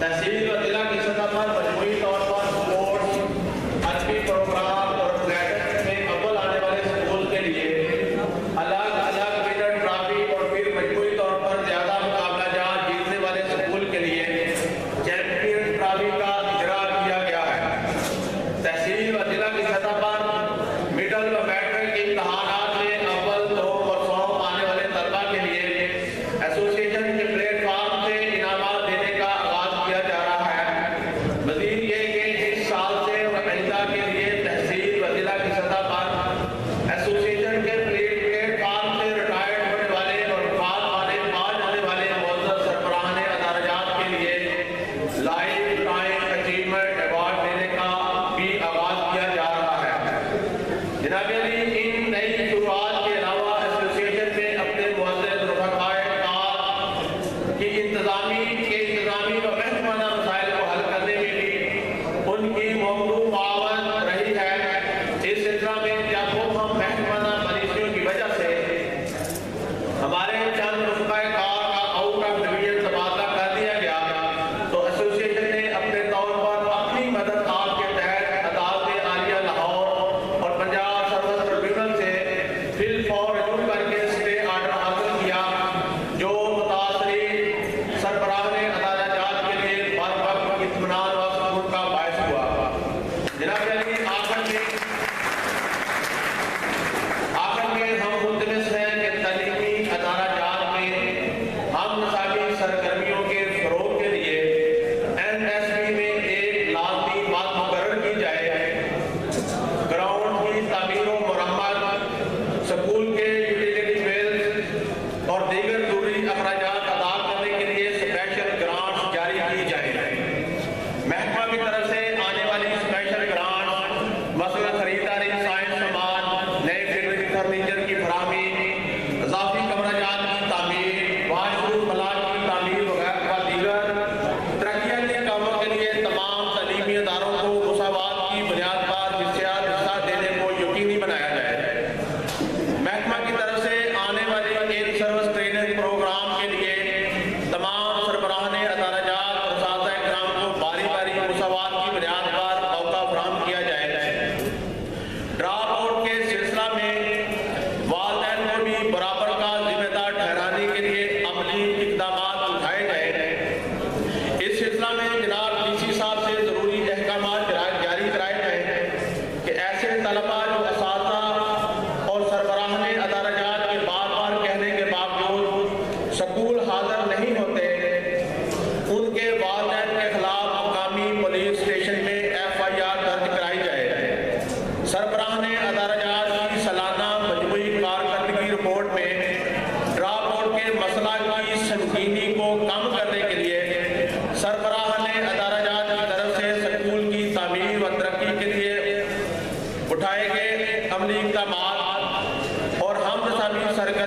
تحصیل و ضلع کی سطح پر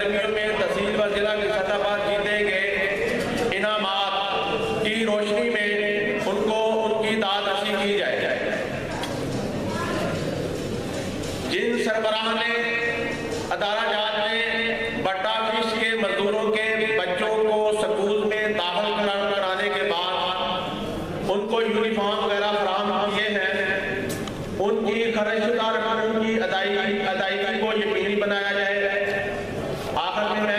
سرگرمیوں میں تحصیل و ضلع کی سطح پر جیتے گئے انعامات کی روشنی میں ان کو ان کی داد رسی کی جائے۔ جن سربراہ نے ادارہ جات میں بٹا فیس کے مزدوروں کے بچوں کو سکول میں داخل کرانے کے بعد ان کو یونیفارم وغیرہ فراہم کیے ہیں، ان کی خرچ شدہ رقم کی ادائیگی کو یقینی بنایا جائے۔ آخر میں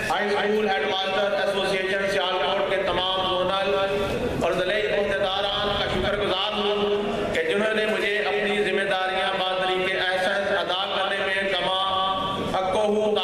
ہائی اسکول ہیڈ ماسٹر ایسوسی ایشن سیالکوٹ کے تمام زونل اور ضلعی عہدیداران کا شکر گزار ہوں کہ جنہوں نے مجھے اپنی ذمہ داریاں بطریق احسن ادا کرنے میں کما حق و